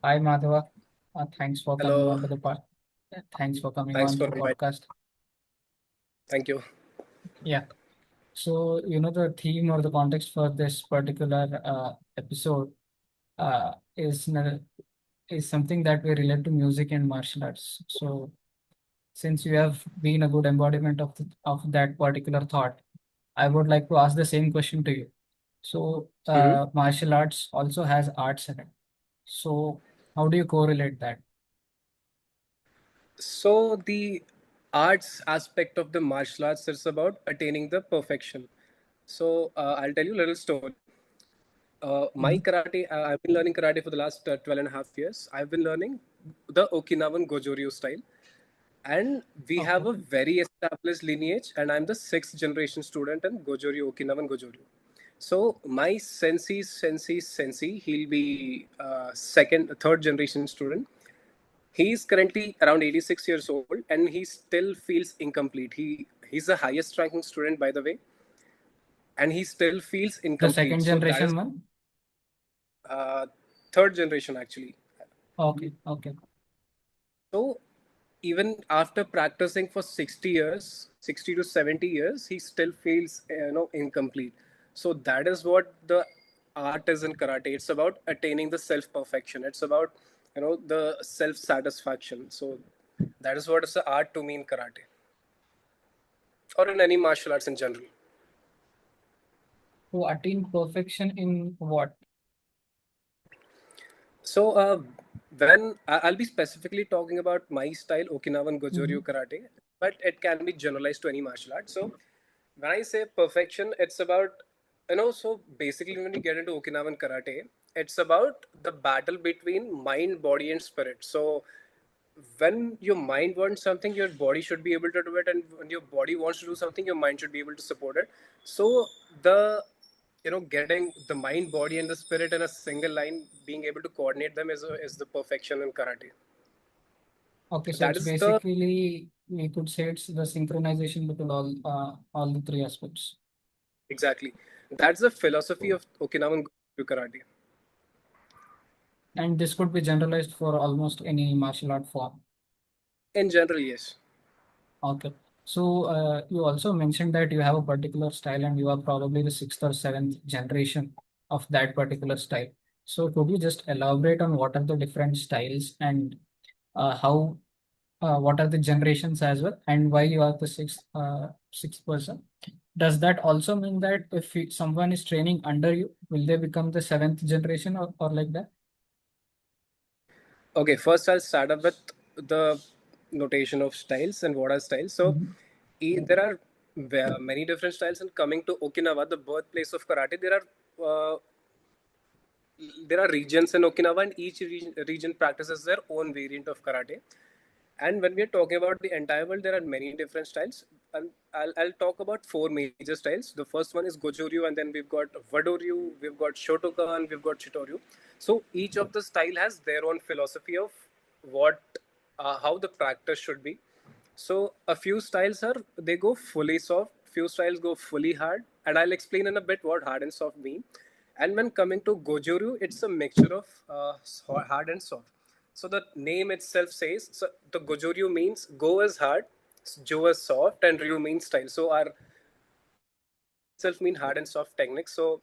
Hi, Madhava. Thanks for coming Hello, on to the pod. Thanks for coming thanks on for the inviting. podcast. Thank you. Yeah. So, the theme or the context for this particular episode is is something that we relate to music and martial arts. So, since you have been a good embodiment of that particular thought, I would like to ask the same question to you. So, Mhm. martial arts also has arts in it. So, how do you correlate that? So the arts aspect of the martial arts is about attaining the perfection. So I'll tell you a little story. My Mhm. karate, I've been learning karate for the last 12 and a half years. I've been learning the Okinawan Goju-ryu style. And we have Okay. a very established lineage, and I'm the sixth generation student in Goju-ryu, Okinawan Goju-ryu. So my sensei, he'll be third generation student. He's currently around 86 years old, and he still feels incomplete. He's the highest ranking student, by the way, and he still feels The incomplete. second So that is generation one? uh, third generation actually. Okay, okay. So even after practicing for 60 years, 60 to 70 years, he still feels incomplete. So that is what the art is in karate. It's about attaining the self perfection. It's about the self satisfaction. So that is what is the art to me in karate or in any martial arts in general. To attain perfection in what? So I'll be specifically talking about my style, Okinawan Goju-ryu Mhm. karate, but it can be generalized to any martial art. So when I say perfection, it's about So basically, when you get into Okinawan karate, it's about the battle between mind, body, and spirit. So when your mind wants something, your body should be able to do it, and when your body wants to do something, your mind should be able to support it. So the getting the mind, body, and the spirit in a single line, being able to coordinate them is the perfection in karate. Okay, so That it's is the basically, we could say it's the synchronization between all the three aspects. exactly that's the philosophy of Okinawan karate. And this could be generalized for almost any martial art form. In general, yes. Okay. So you also mentioned that you have a particular style and you are probably the sixth or seventh generation of that particular style. So could you just elaborate on what are the different styles and how what are the generations as well, and why you are the sixth person? Does that also mean that if someone is training under you, will they become the seventh generation or like that? Okay, first I'll start up with the notation of styles and what are styles. So Mhm. there are many different styles, and coming to Okinawa, the birthplace of karate, there are regions in Okinawa, and each region practices their own variant of karate. And when we are talking about the entire world, there are many different styles. And I'll talk about four major styles. The first one is Goju-ryu, and then we've got Wado-ryu, we've got Shotokan, we've got Chito-ryu. So each of the style has their own philosophy of what, how the practice should be. So a few styles are they go fully soft, few styles go fully hard, and I'll explain in a bit what hard and soft mean. And when coming to Goju-ryu, it's a mixture of hard and soft. So the name itself says so the Goju-ryu means go is hard, Jo is soft, and Ryu means style. So our name itself mean hard and soft techniques. So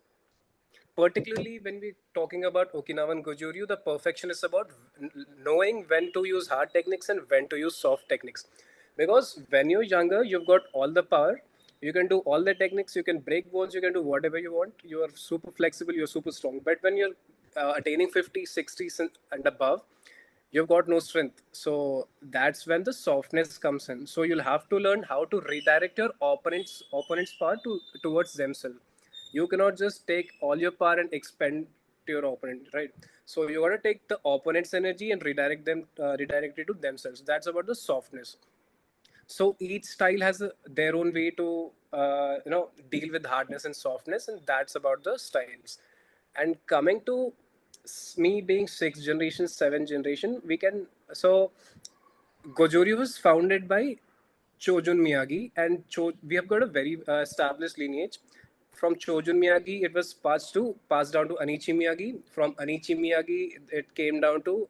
particularly when we're talking about Okinawan Goju-ryu, the perfection is about knowing when to use hard techniques and when to use soft techniques. Because when you're younger, you've got all the power. You can do all the techniques. You can break walls. You can do whatever you want. You are super flexible. You're super strong. But when you're attaining 50, 60 and above, you've got no strength. So that's when the softness comes in. So you'll have to learn how to redirect your opponent's power towards themselves. You cannot just take all your power and expend to your opponent, right? So you got to take the opponent's energy and redirect it to themselves. That's about the softness. So each style has their own way to deal with hardness and softness, and that's about the styles. And coming to me being sixth generation, seventh generation, we can so Goju-ryu was founded by Chojun Miyagi, and we have got a very established lineage. from Chojun Miyagi, it was passed down to Anichi Miyagi. From Anichi Miyagi, it came down to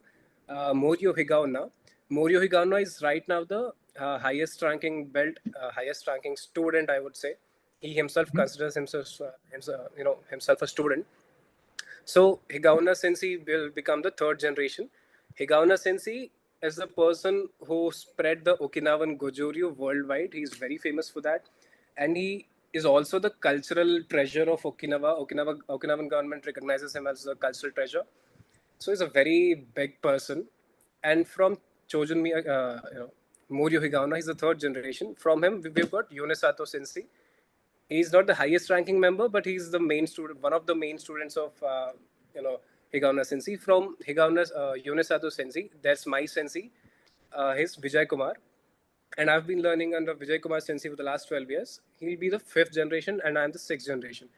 Morio Higaonna. Morio Higaonna is right now the highest ranking student, I would say. He himself Mhm. considers himself a student. So Higaonna Sensei will become the third generation. Higaonna Sensei is the person who spread the Okinawan Goju-ryu worldwide. He's very famous for that, and he is also the cultural treasure of Okinawa. Okinawan government recognizes him as a cultural treasure. So he's a very big person, and from Morio Higaonna, he's the third generation. From him, we've got Yonesato Sensei. He's not the highest ranking member, but he's the main student, one of the main students of you know Higaonna Sensei. From Higaonna's Yonesato Sensei, that's my sensei. He's Vijay Kumar, and I've been learning under Vijay Kumar Sensei for the last 12 years. He'll be the fifth generation, and I'm the sixth generation.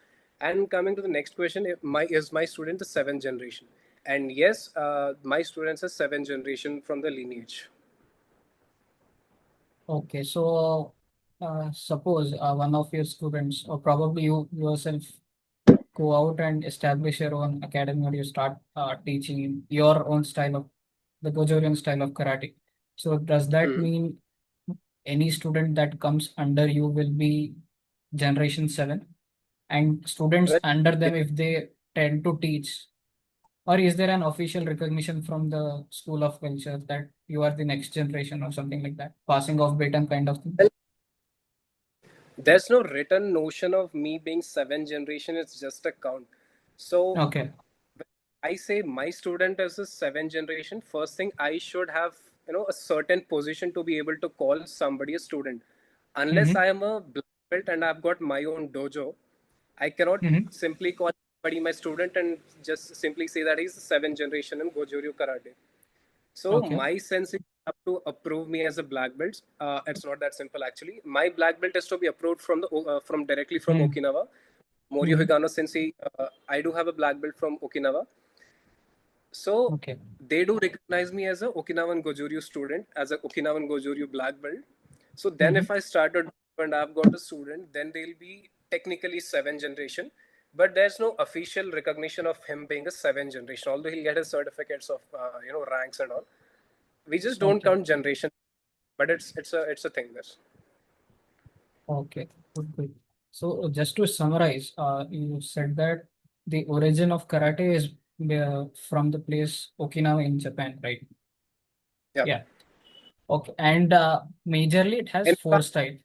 And coming to the next question, is my student the seventh generation? And yes, my students are seventh generation from the lineage. Okay, so suppose one of your students, or probably you yourself, go out and establish your own academy, or you start teaching your own style of the Gojorian style of karate. So does that Hmm. mean any student that comes under you will be generation 7, and students Well, under yeah, them, if they tend to teach, or is there an official recognition from the school of culture that you are the next generation or something like that, passing of baton kind of thing? well, there's no written notion of me being seventh generation. It's just a count. So Okay. I say my student is a seventh generation. First thing, I should have a certain position to be able to call somebody a student. Unless Mm-hmm. I am a black belt and I've got my own dojo, I cannot Mm-hmm. simply call somebody my student and just simply say that he's the seventh generation in Goju-ryu karate. So Okay. my sense is have to approve me as a black belt. It's not that simple actually. My black belt is to be approved from the from directly from Okinawa. Morio Mm-hmm. Higano Sensei, I do have a black belt from Okinawa. So Okay. they do recognize me as a Okinawan Goju-ryu student, as a Okinawan Goju-ryu black belt. So then Mm-hmm. if I started and I've got a student, then they'll be technically seventh generation. But there's no official recognition of him being a seventh generation, although he'll get his certificates of ranks and all. We just don't Okay. count generation, but it's a thing there. Okay. Good. Good. So just to summarize, you said that the origin of karate is from the place Okinawa in Japan, right? Yeah. Yeah. Okay. And majorly it has In four fact, styles.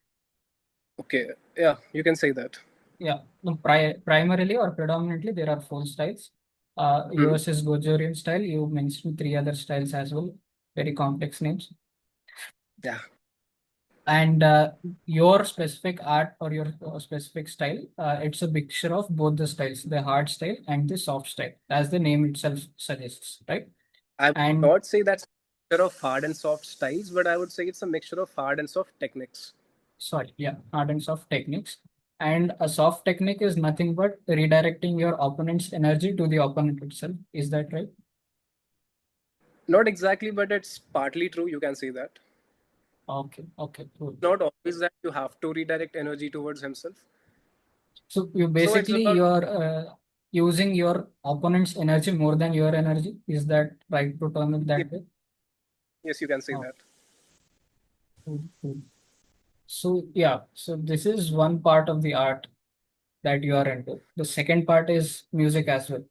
okay, yeah, you can say that. Yeah. No, primarily or predominantly there are four styles. Hmm. Yours is Gojorian style. You mentioned three other styles as well. Very complex names. Yeah. And your specific art or your specific style, it's a mixture of both the styles, the hard style and the soft style, as the name itself suggests, right? I would And not say that's a mixture of hard and soft styles, but I would say it's a mixture of hard and soft techniques. sorry, yeah, hard and soft techniques. And a soft technique is nothing but redirecting your opponent's energy to the opponent itself. Is that right? Not exactly, but it's partly true. You can say that. Okay, okay, cool. Not always that you have to redirect energy towards himself. So you So it's basically about, you're using your opponent's energy more than your energy. Is that right to term it yes, that way? yes, you can say Oh, that. cool, cool. So yeah, so this is one part of the art that you are into. The second part is music as well.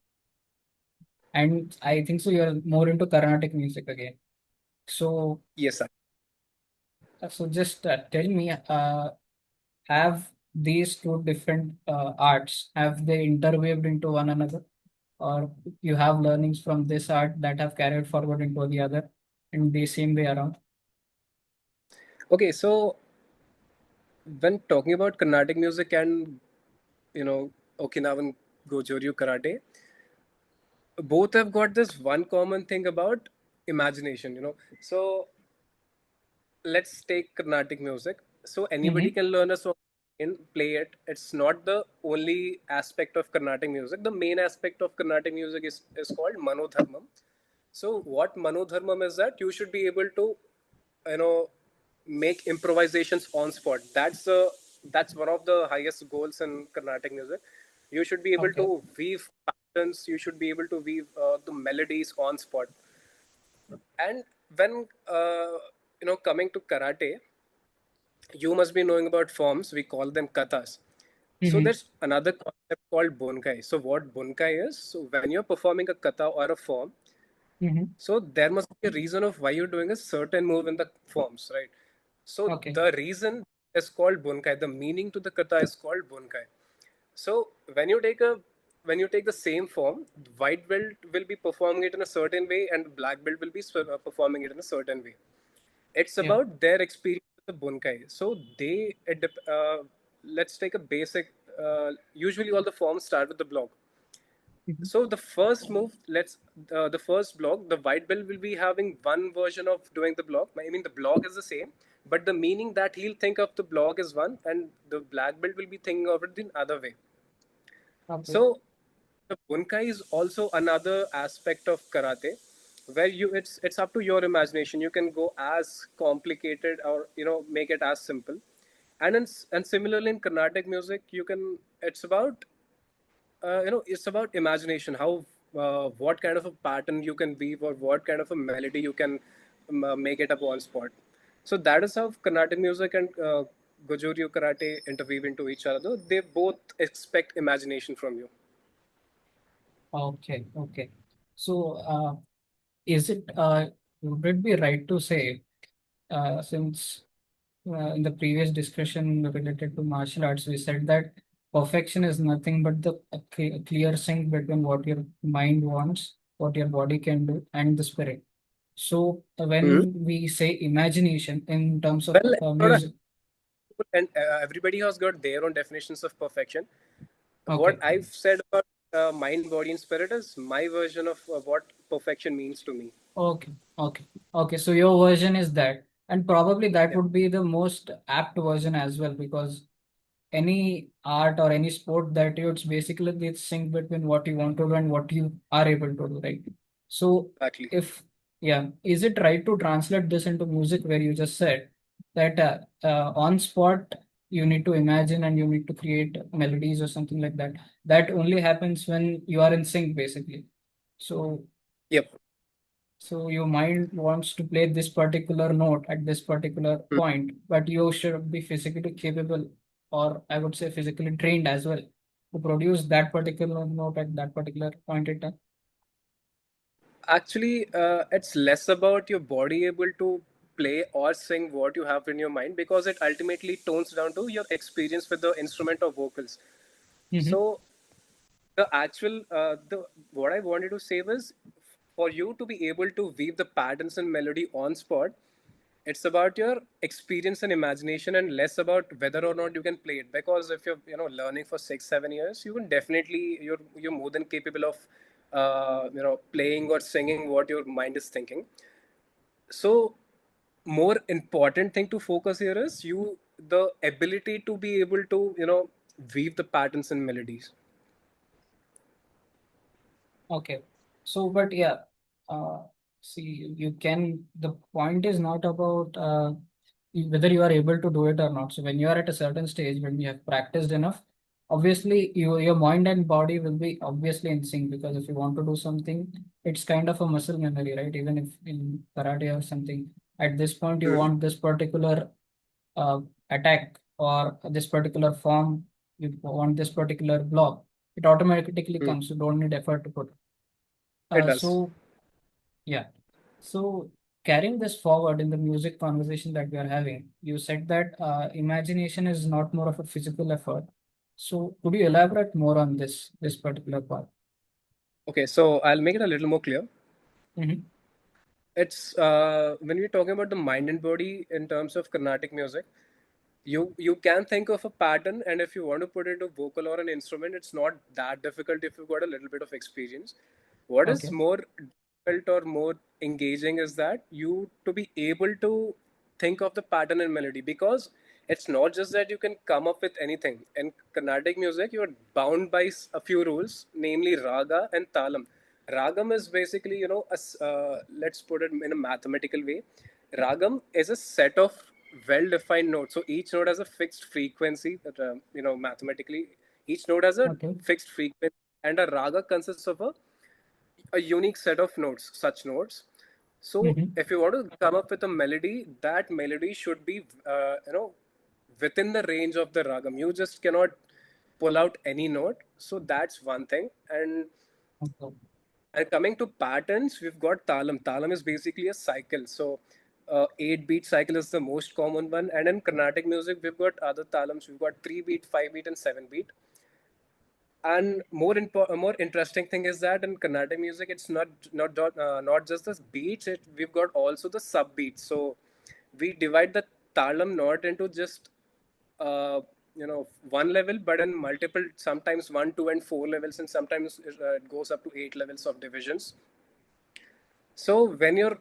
And I think so you're more into Carnatic music again. So Yes, so just tell me, have these two different arts, have they interweaved into one another? Or you have learnings from this art that have carried forward into the other in the same way around? okay, so when talking about Carnatic music and Okinawan Goju-ryu karate, both have got this one common thing about imagination. So let's take Carnatic music. So anybody Mm-hmm. can learn a song and play it. It's not the only aspect of Carnatic music. The main aspect of Carnatic music is called Manodharmam. So what Manodharmam is that you should be able to, you know, make improvisations on spot. That's the that's one of the highest goals in Carnatic music. You should be able Okay. to weave patterns. You should be able to weave the melodies on spot. And when coming to karate, you must be knowing about forms. We call them katas. So Mm-hmm. there's another concept called bunkai. So what bunkai is? So when you're performing a kata or a form, Mm-hmm. so there must be a reason of why you're doing a certain move in the forms, right? So Okay. the reason is called bunkai. The meaning to the kata is called bunkai. So when you take the same form, white belt will be performing it in a certain way, and black belt will be performing it in a certain way. It's Yeah. about their experience with the bunkai. So let's take a basic. Usually, all the forms start with the block. Mm-hmm. So the first move, the first block, the white belt will be having one version of doing the block. I mean, the block is the same, but the meaning that he'll think of the block is one, and the black belt will be thinking of it the other way. Okay. So the bunkai is also another aspect of karate, where it's up to your imagination. You can go as complicated or make it as simple, and similarly in Carnatic music, you can it's about it's about imagination. How what kind of a pattern you can weave or what kind of a melody you can make it up on spot. So that is how Carnatic music and Goju-ryu karate interweave into each other. They both expect imagination from you. Okay. Okay. So, is it would it be right to say, since in the previous discussion related to martial arts, we said that perfection is nothing but the clear sync between what your mind wants, what your body can do, and the spirit. So Mhm. when we say imagination in terms of Well, music, and everybody has got their own definitions of perfection. What okay, I've said about mind, body, and spirit is my version of what perfection means to me. okay, okay, okay. So your version is that, and probably that Yeah, would be the most apt version as well, because any art or any sport that you, it's basically the sync between what you want to do and what you are able to do, right? So exactly. if, yeah, is it right to translate this into music where you just said that on spot you need to imagine and you need to create melodies or something like that? That only happens when you are in sync, basically. So Yep. so your mind wants to play this particular note at this particular Mm. point, but you should be physically capable, or I would say physically trained as well, to produce that particular note at that particular point in time. Actually, it's less about your body able to play or sing what you have in your mind, because it ultimately tones down to your experience with the instrument or vocals. Mm-hmm. So the actual the what I wanted to say was, for you to be able to weave the patterns and melody on spot, it's about your experience and imagination, and less about whether or not you can play it. Because if you're learning for 6 7 years, you can definitely you're more than capable of playing or singing what your mind is thinking. So more important thing to focus here is the ability to be able to weave the patterns and melodies. Okay. So, but yeah, uh, see, you can, the point is not about whether you are able to do it or not. So, when you are at a certain stage, when you have practiced enough, obviously your mind and body will be obviously in sync, because if you want to do something, it's kind of a muscle memory, right? Even if in karate or something, at this point you Hmm. want this particular uh, attack or this particular form, you want this particular block, it automatically Hmm. comes. You don't need effort to put. It Uh, does. so yeah, so carrying this forward in the music conversation that we are having, you said that imagination is not more of a physical effort. So could you elaborate more on this particular part? Okay, so I'll make it a little more clear. Mm-hmm. It's when we're talking about the mind and body in terms of Carnatic music, you can think of a pattern, and if you want to put it into vocal or an instrument, it's not that difficult if you've got a little bit of experience. What is Okay. more difficult or more engaging is that you to be able to think of the pattern and melody, because it's not just that you can come up with anything. In Carnatic music, you are bound by a few rules, namely raga and talam. Ragam is basically, let's put it in a mathematical way. Ragam is a set of well-defined note. So each note has a fixed frequency that mathematically each note has a Okay. fixed frequency, and a raga consists of a unique set of notes, such notes. So Mm-hmm. if you want to come up with a melody, that melody should be within the range of the ragam. You just cannot pull out any note. So that's one thing. Okay. And coming to patterns, we've got talam. Talam is basically a cycle. So, 8-beat cycle is the most common one. And in Carnatic music, we've got other talams. We've got 3-beat, 5-beat, and 7-beat. And a more interesting thing is that in Carnatic music, it's not just the beats. We've got also the sub beats. So we divide the talam not into just uh, one level, but in multiple, sometimes 1, 2, and 4 levels, and sometimes it goes up to 8 levels of divisions. So when you're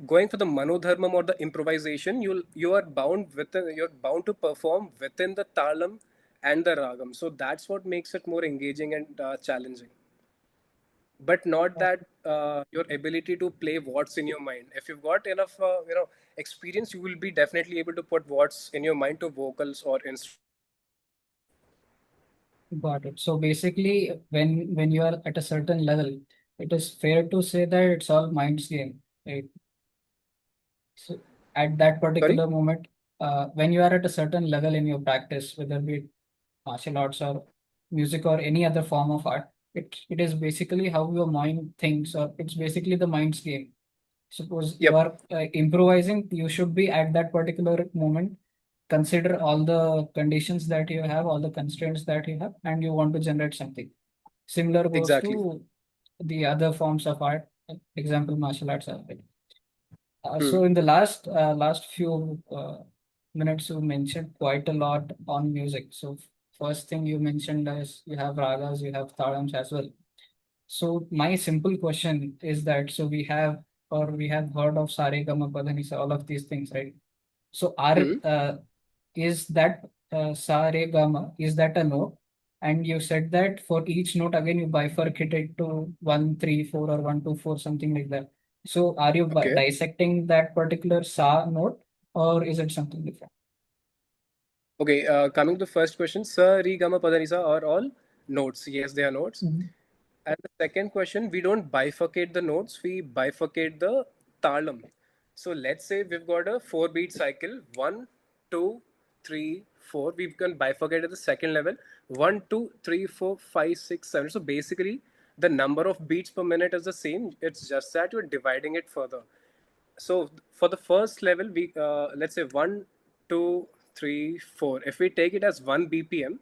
going for the manodharmam or the improvisation, you're bound to perform within the talam and the ragam. So that's what makes it more engaging and challenging. But not that your ability to play what's in your mind. If you've got enough experience, you will be definitely able to put what's in your mind to vocals or instruments. Got it. So basically, when you are at a certain level, it is fair to say that it's all mind's game, right? So at that Sorry. particular moment, when you are at a certain level in your practice, whether it be martial arts or music or any other form of art, it is basically how your mind thinks, or it's basically the mind's game. Suppose you Yep. are improvising, you should be at that particular moment, consider all the conditions that you have, all the constraints that you have, and you want to generate something. Similar goes Exactly. to the other forms of art, example, martial arts are. Right? Hmm. So in the last few minutes, you mentioned quite a lot on music. So first thing you mentioned is you have ragas, you have thalams as well. So my simple question is that we have heard of Sare Gama Padhanisa, all of these things, right? So are Hmm. is that Sa Re Ga Ma, is that a note? And you said that for each note again you bifurcate it to 1, 3, 4 or 1, 2, 4, something like that. So are you Okay. dissecting that particular Sa note, or is it something different? Okay, coming to the first question, Sa, Re, Gama, Padanisa are all notes. Yes, they are notes. Mhm. And the second question, we don't bifurcate the notes, we bifurcate the talam. So let's say we've got a 4-beat cycle, 1, 2, 3, 4. We can bifurcate at the second level, 1, 2, 3, 4, 5, 6, 7. So basically, the number of beats per minute is the same. It's just that you're dividing it further. So for the first level, we let's say 1, 2, 3, 4. If we take it as 1 BPM,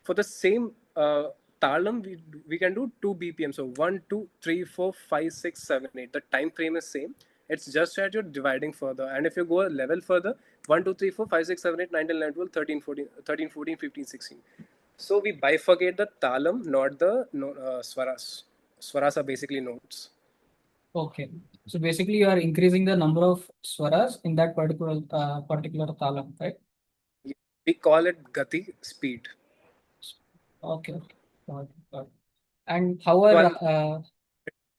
for the same talam, we can do 2 BPM. So 1, 2, 3, 4, 5, 6, 7, 8. The time frame is same. It's just that you're dividing further. And if you go a level further, 1, 2, 3, 4, 5, 6, 7, 8, 9, 10, 11, 12, 13, 14, 13, 14, 15, 16. So we bifurcate the talam, not the no, swaras. Swaras are basically notes. Okay. So basically you are increasing the number of swaras in that particular talam, right? We call it gati, speed. Okay. Okay. Got it, got it. And So however, I'll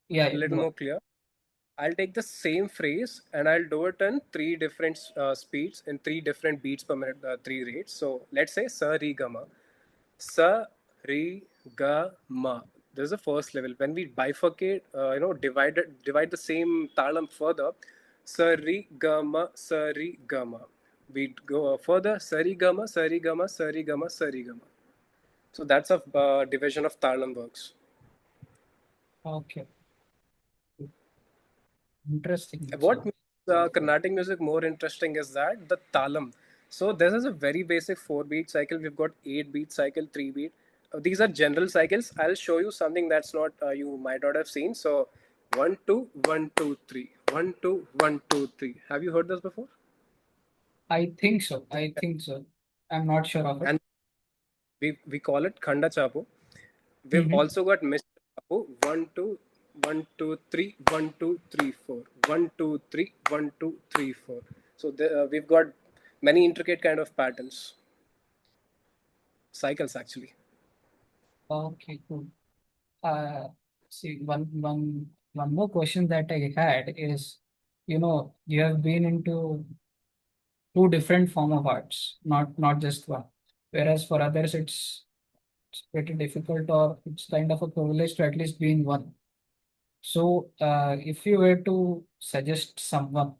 yeah, a yeah, little go on. more clear. I'll take the same phrase and I'll do it in three different speeds in three different beats per minute, three rates. So let's say sa re ga ma, sa re ga ma. This is the first level. When we bifurcate, divide the same talam further, sa re ga ma, sa re ga ma. We go further, sa re ga ma, sa re ga ma, sa re ga ma, sa re ga ma. So that's a division of talam works. Okay. Interesting. What So, makes Carnatic music more interesting is that the talam. So this is a very basic 4-beat cycle. We've got 8-beat cycle, 3-beat. These are general cycles. I'll show you something that's not you might not have seen. So 1, 2, 1, 2, 3, 1, 2, 1, 2, 3. Have you heard this before? I think so. I think so. I'm not sure of it. And we call it Khanda Chapo. We've Mm-hmm. also got Mr. Chapo. 1, 2, 1, 2, 3, 1, 2, 3, 4. 1, 2, 3, 1, 2, 3, 4. So we've got many intricate kind of patterns, cycles actually. Okay, cool. Uh, See, one more question that I had is, you have been into two different form of arts, not just one. Whereas for others, it's pretty difficult, or it's kind of a privilege to at least be in one. So, if you were to suggest someone,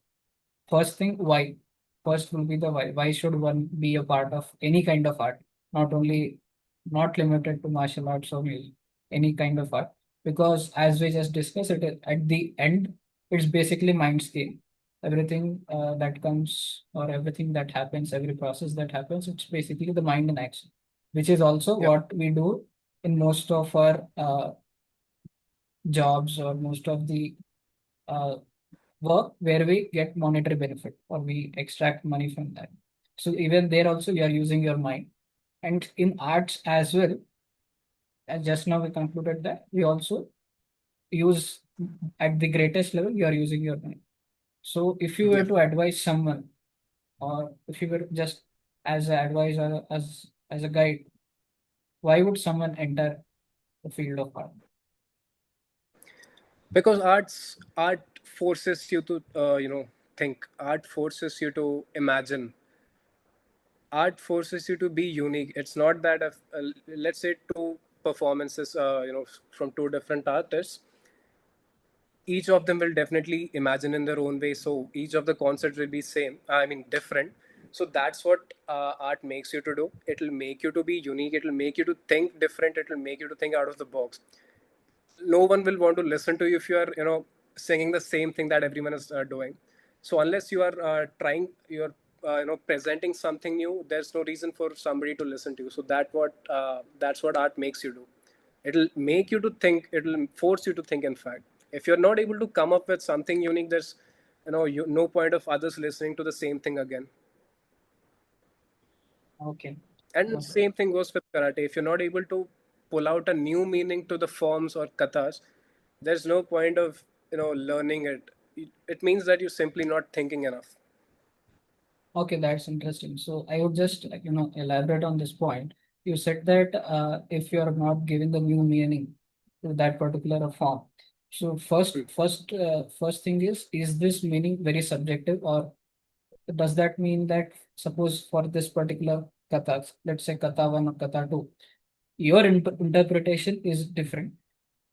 first thing, why? First will be the why. Why should one be a part of any kind of art? Not only, not limited to martial arts or music, any kind of art. Because as we just discussed, it at the end, it's basically mind game. Everything that comes, or everything that happens, every process that happens, it's basically the mind in action, which is also Yep. what we do in most of our jobs, or most of the uh, work where we get monetary benefit, or we extract money from that. So even there also you are using your mind. And in arts as well, as just now we concluded that we also use, at the greatest level, you are using your mind. So if you were Yep. to advise someone, or if you were just as an advisor, as a guide, why would someone enter the field of art? Because art forces you to think. Art forces you to imagine. Art forces you to be unique. It's not that if, let's say two performances, from two different artists, each of them will definitely imagine in their own way. So each of the concepts will be same. I mean different. So that's what art makes you to do. It'll make you to be unique. It'll make you to think different. It'll make you to think out of the box. No one will want to listen to you if you are singing the same thing that everyone is doing. So unless you are you're presenting something new, there's no reason for somebody to listen to you. So that's what art makes you do. It'll make you to think. It'll force you to think. In fact, if you're not able to come up with something unique, there's no point of others listening to the same thing again. Okay. And Okay. same thing goes with karate. If you're not able to pull out a new meaning to the forms or katas, there's no point of learning it. It means that you're simply not thinking enough. Okay, that's interesting. So I would just elaborate on this point. You said that if you are not giving the new meaning to that particular form, so Hmm. first thing is this meaning very subjective, or does that mean that, suppose for this particular kata, let's say kata one or kata two, your interpretation is different,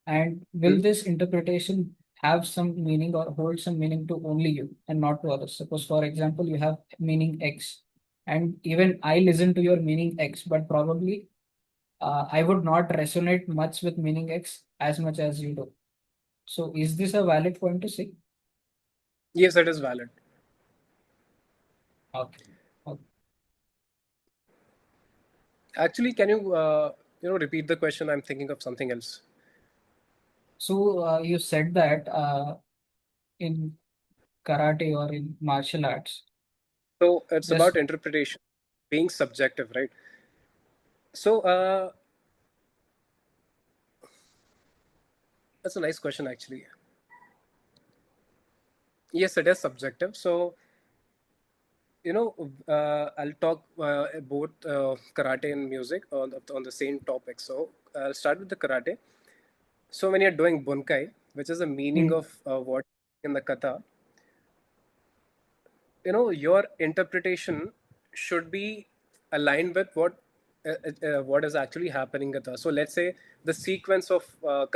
and will Hmm. this interpretation have some meaning, or hold some meaning to only you and not to others? Suppose, for example, you have meaning X, and even I listen to your meaning X, but probably I would not resonate much with meaning X as much as you do. So, is this a valid point to say? Yes, it is valid. Okay. Okay. Actually, can you repeat the question? I'm thinking of something else. So, you said that in karate or in martial arts, So it's about just interpretation being subjective, right? So that's a nice question, actually. Yes, it is subjective. So I'll talk both karate and music on the same topic. So I'll start with the karate. So when you're doing bunkai, which is the meaning Mhm. of what in the kata, your interpretation should be aligned with what is actually happening in kata. So let's say the sequence of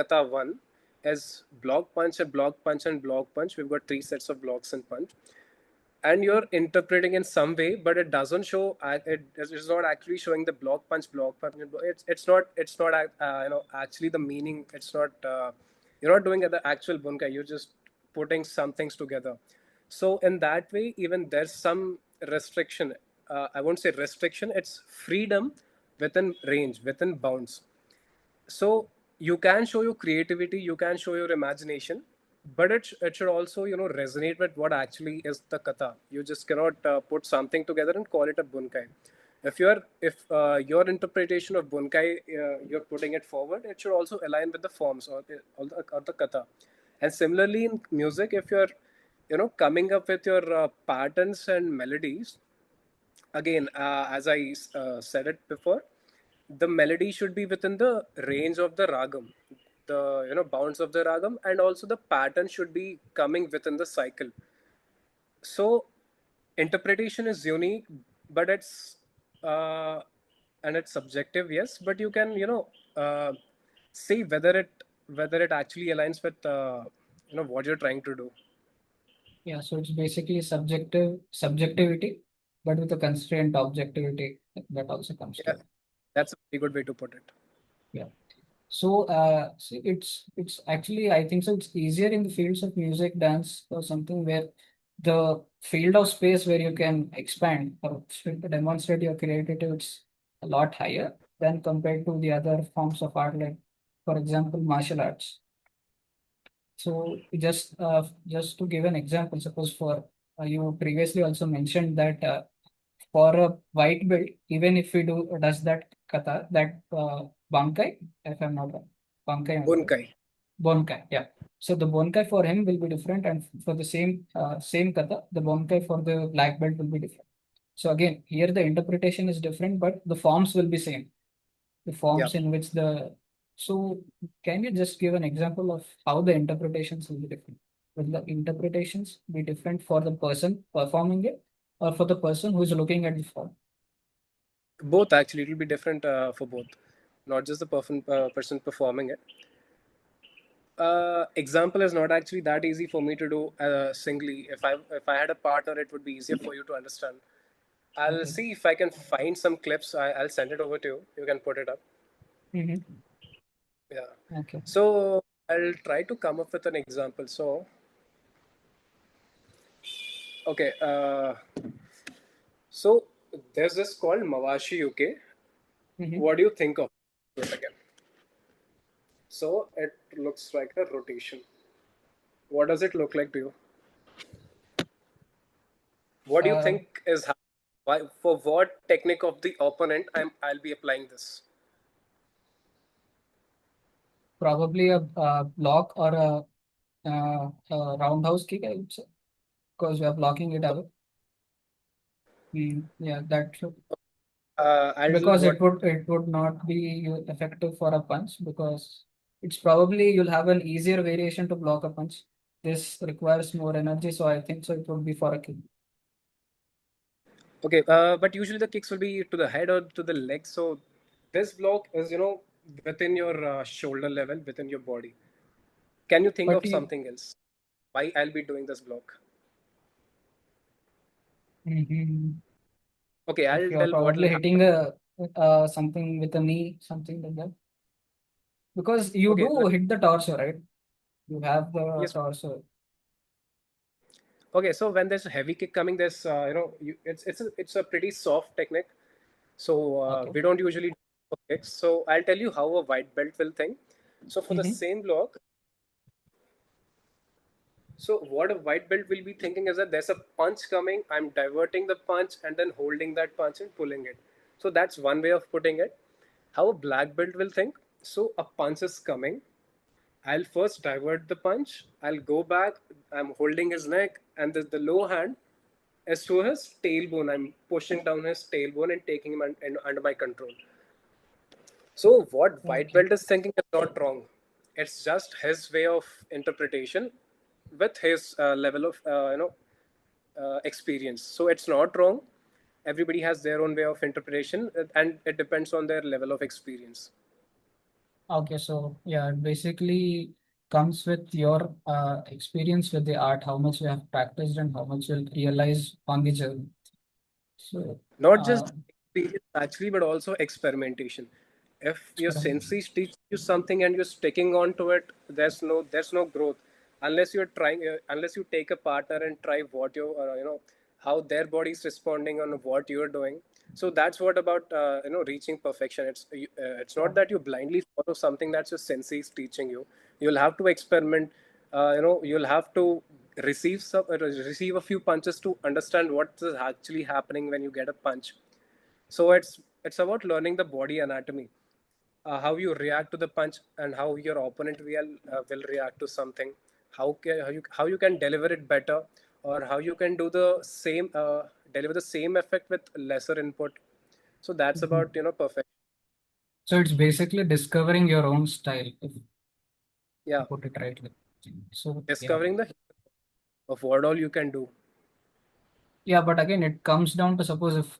kata one is block punch and block punch and block punch. We've got three sets of blocks and punch, and you're interpreting in some way, but it doesn't show. It's not actually showing the block punch. It's not actually the meaning. It's not. You're not doing the actual bunkai. You're just putting some things together. So in that way, even there's some restriction. I won't say restriction. It's freedom within range, within bounds. So you can show your creativity, you can show your imagination, but it should also resonate with what actually is the kata. You just cannot put something together and call it a bunkai. If your interpretation of bunkai, you're putting it forward, it should also align with the forms or the kata. And similarly in music, if you're coming up with your patterns and melodies, again, as I said it before, the melody should be within the range of the ragam, the bounds of the ragam, and also the pattern should be coming within the cycle. So interpretation is unique, but uh, it's subjective, yes. But you can, see whether it actually aligns with what you're trying to do. Yeah, so it's basically subjectivity, but with a constraint objectivity that also comes to Yeah, it. that's a very good way to put it. Yeah. So, see, it's actually, I think so. It's easier in the fields of music, dance, or something where the field of space where you can expand or demonstrate your creativity, it's a lot higher than compared to the other forms of art, like, for example, martial arts. So, just to give an example, suppose for you previously also mentioned that for a white belt, even if we does that kata, that bankai, if I'm not wrong, bankai only, right? Bunkai. Bonkai, yeah. So the bonkai for him will be different, and for the same kata, the bonkai for the black belt will be different. So again, here the interpretation is different, but the forms will be same. The Yeah. forms in which the so can you just give an example of how the interpretations will be different? Will the interpretations be different for the person performing it or for the person who is looking at the form? Both actually, it will be different for both, not just the person performing it. Example is not actually that easy for me to do singly. If I had a partner, it would be easier for you to understand. I'll Okay. see if I can find some clips. I'll send it over to you. You can put it up. Mm-hmm. Yeah. Okay. So I'll try to come up with an example. So okay. So there's this called Mawashi UK. Mm-hmm. What do you think of it again? So it looks like a rotation. What does it look like to you? What do you Uh, think is why, for what technique of the opponent I'll be applying this? Probably a block or a roundhouse kick, I would say, because we are blocking it away. Yeah, that should, I'll because what it would not be effective for a punch because it's probably you'll have an easier variation to block a punch. This requires more energy, so I think so it would be for a kick. Okay, but usually the kicks will be to the head or to the leg. So this block is within your shoulder level, within your body. Can you think But of you, something else? Why I'll be doing this block? Mhm. Okay, If I'll you're tell what probably will hitting happen. a something with a knee, something like that, because you Okay, do hit the torso, right? You have the yes. torso. Okay, so when there's a heavy kick coming, there's it's a pretty soft technique. So Okay. we don't usually do kicks. So I'll tell you how a white belt will think. So for the Mm-hmm. same block, so what a white belt will be thinking is that there's a punch coming, I'm diverting the punch and then holding that punch and pulling it. So that's one way of putting it. How a black belt will think. So a punch is coming. I'll first divert the punch. I'll go back. I'm holding his neck, and the low hand is to his tailbone. I'm pushing down his tailbone and taking him under my control. So what white Okay. belt is thinking is not wrong. It's just his way of interpretation with his level of experience. So it's not wrong. Everybody has their own way of interpretation, and it depends on their level of experience. Okay, so yeah, it basically comes with your experience with the art, how much you have practiced and how much you'll realize on the journey. So, Not uh, just experience actually, but also experimentation. If your experiment. senseis teach you something and you're sticking on to it, there's no growth unless you're trying, unless you take a partner and try what you how their body's responding on what you're doing. So that's what about reaching perfection. It's Yeah. not that you blindly follow something that's your sensei is teaching you. You'll have to experiment. You'll have to receive a few punches to understand what is actually happening when you get a punch. So it's about learning the body anatomy, how you react to the punch and how your opponent will react to something. How you can deliver it better, or how you can do the same deliver the same effect with lesser input. So that's Mhm. about perfect. So it's basically discovering your own style, if you Yeah, put it rightly. So yeah, discovering the of what all you can do. Yeah, but again, it comes down to suppose if,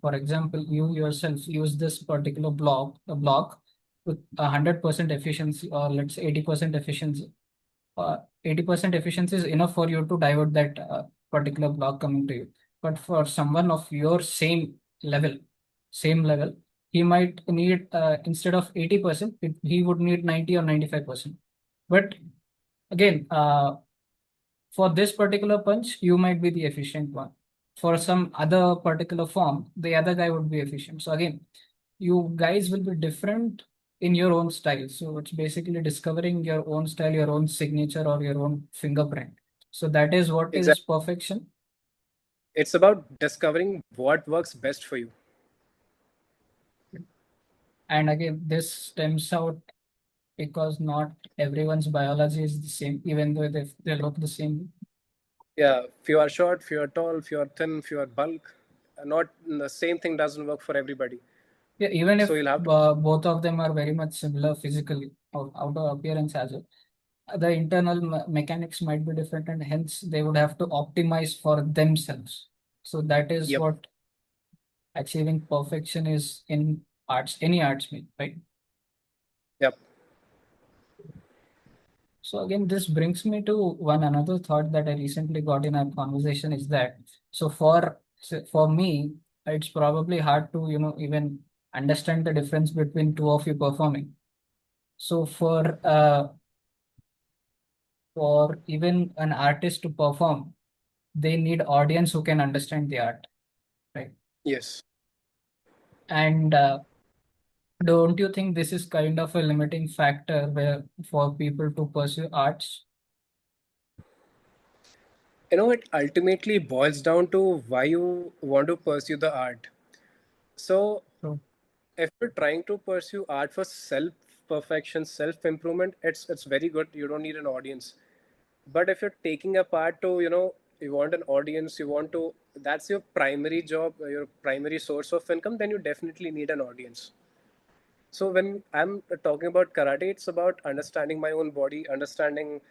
for example, you yourself use this particular block with 100% efficiency, or let's say 80% efficiency. 80% efficiency is enough for you to divert that particular block coming to you. But for someone of your level, same level, he might need instead of 80%, he would need 90 or 95%. But again, for this particular punch, you might be the efficient one. For some other particular form, the other guy would be efficient. So again, you guys will be different in your own style. So it's basically discovering your own style, your own signature, or your own fingerprint. So that is what is Exactly. perfection. It's about discovering what works best for you. And again, this stems out because not everyone's biology is the same, even though they look the same. Yeah, few are short, few are tall, few are thin, few are bulk. Not the same thing doesn't work for everybody. Yeah, even So if you'll have to. both of them are very much similar physically, or outer appearance as well, the internal mechanics might be different, and hence they would have to optimize for themselves. So that is Yep. what achieving perfection is in arts, any arts mean, right? Yep. So again, this brings me to one another thought that I recently got in our conversation is that, for me, it's probably hard to, even understand the difference between two of you performing. So for even an artist to perform, they need audience who can understand the art, right? Yes. And don't you think this is kind of a limiting factor where for people to pursue arts? It ultimately boils down to why you want to pursue the art. So So, if you're trying to pursue art for self perfection, self improvement, it's very good. You don't need an audience. But if you're taking a part to, you want an audience, you want to, that's your primary job, your primary source of income, then you definitely need an audience. So when I'm talking about karate, it's about understanding my own body, understanding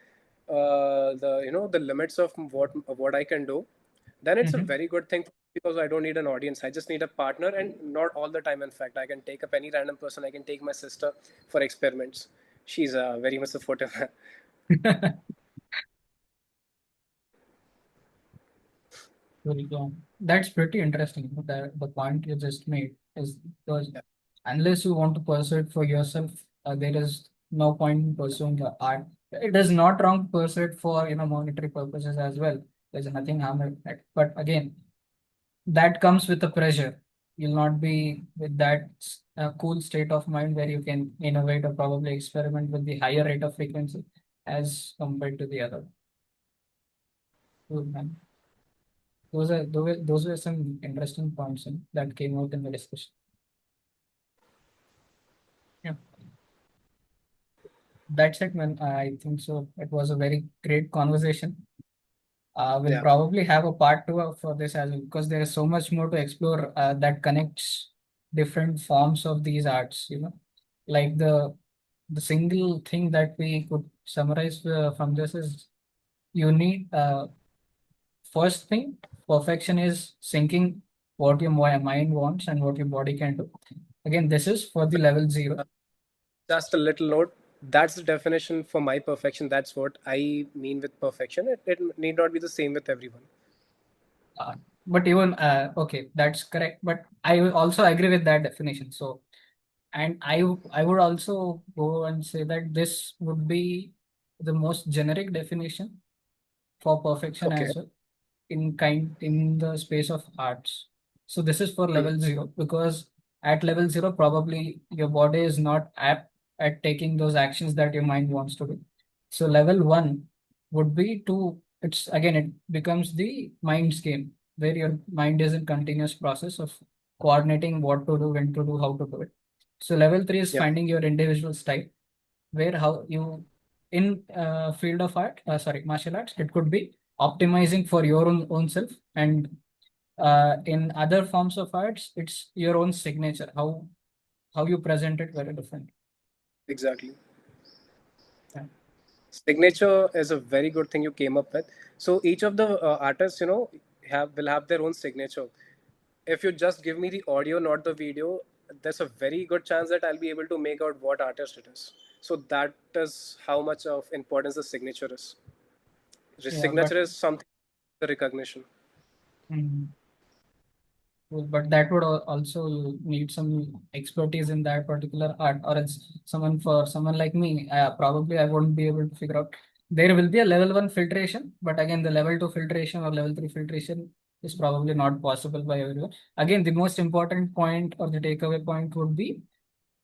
the limits of what I can do. Then it's a mhm. very good thing because I don't need an audience. I just need a partner, and not all the time. In fact, I can take up any random person. I can take my sister for experiments. She's very much supportive. Very good. That's pretty interesting. The point you just made is because Yeah. unless you want to pursue it for yourself, there is no point in pursuing the art. It is not wrong to pursue it for monetary purposes as well. There's nothing harm in that. But again, that comes with the pressure. You'll not be with that cool state of mind where you can innovate or probably experiment with the higher rate of frequency as compared to the other. Cool, man. Those were some interesting points that came out in the discussion. Yeah, that's it, man. I think so. It was a very great conversation. We'll Yeah. probably have a part two for this as well because there is so much more to explore that connects different forms of these arts. Like the single thing that we could summarize from this is you need first thing, perfection is syncing what your mind wants and what your body can do. Again, this is for the level zero. Just a little note. That's the definition for my perfection. That's what I mean with perfection. It need not be the same with everyone. Uh, but even okay, that's correct. But I will also agree with that definition. So, and I would also go and say that this would be the most generic definition for perfection Okay. as well in the space of arts. So this is for Mhm. level zero because at level zero, probably your body is not apt at taking those actions that your mind wants to do. So level one would be to it's again it becomes the mind's game where your mind is in continuous process of coordinating what to do, when to do, how to do it. So level three is Yep. finding your individual style where how you in field of art sorry martial arts it could be optimizing for your own self and in other forms of arts it's your own signature how you present it very different. Exactly. Yeah. Signature is a very good thing you came up with. So each of the artists, will have their own signature. If you just give me the audio, not the video, there's a very good chance that I'll be able to make out what artist it is. So that is how much of importance the signature is. The Yeah, but signature is something, the recognition. mm, but that would also you need some expertise in that particular art, or else someone like me, probably I won't be able to figure out. There will be a level 1 filtration, but again, the level 2 filtration or level 3 filtration is probably not possible by everyone. Again, the most important point or the takeaway point would be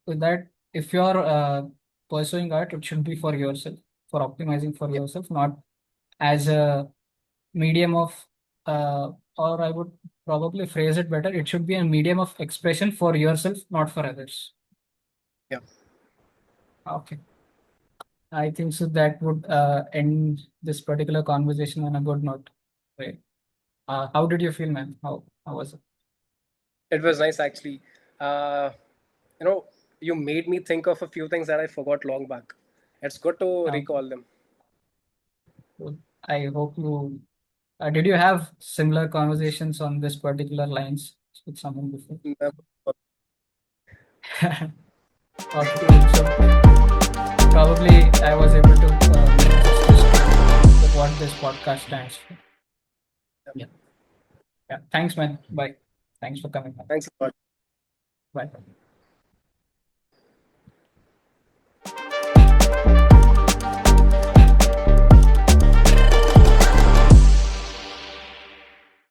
that if you're pursuing art, it should be for yourself, for optimizing for Yeah, yourself, not as a medium of, or I would probably phrase it better, it should be a medium of expression for yourself, not for others. yeah. Okay. I think so that would end this particular conversation on a good note. Right. How did you feel, man? How was it? It was nice actually. Uh, you know, you made me think of a few things that I forgot long back. It's good to Okay. recall them. So I hope you did you have similar conversations on this particular lines with someone before? Okay, cool. So probably I was able to make justice to what this podcast stands for. Yeah. Yeah. Thanks, man. Bye. Thanks for coming. Thanks a lot. Bye.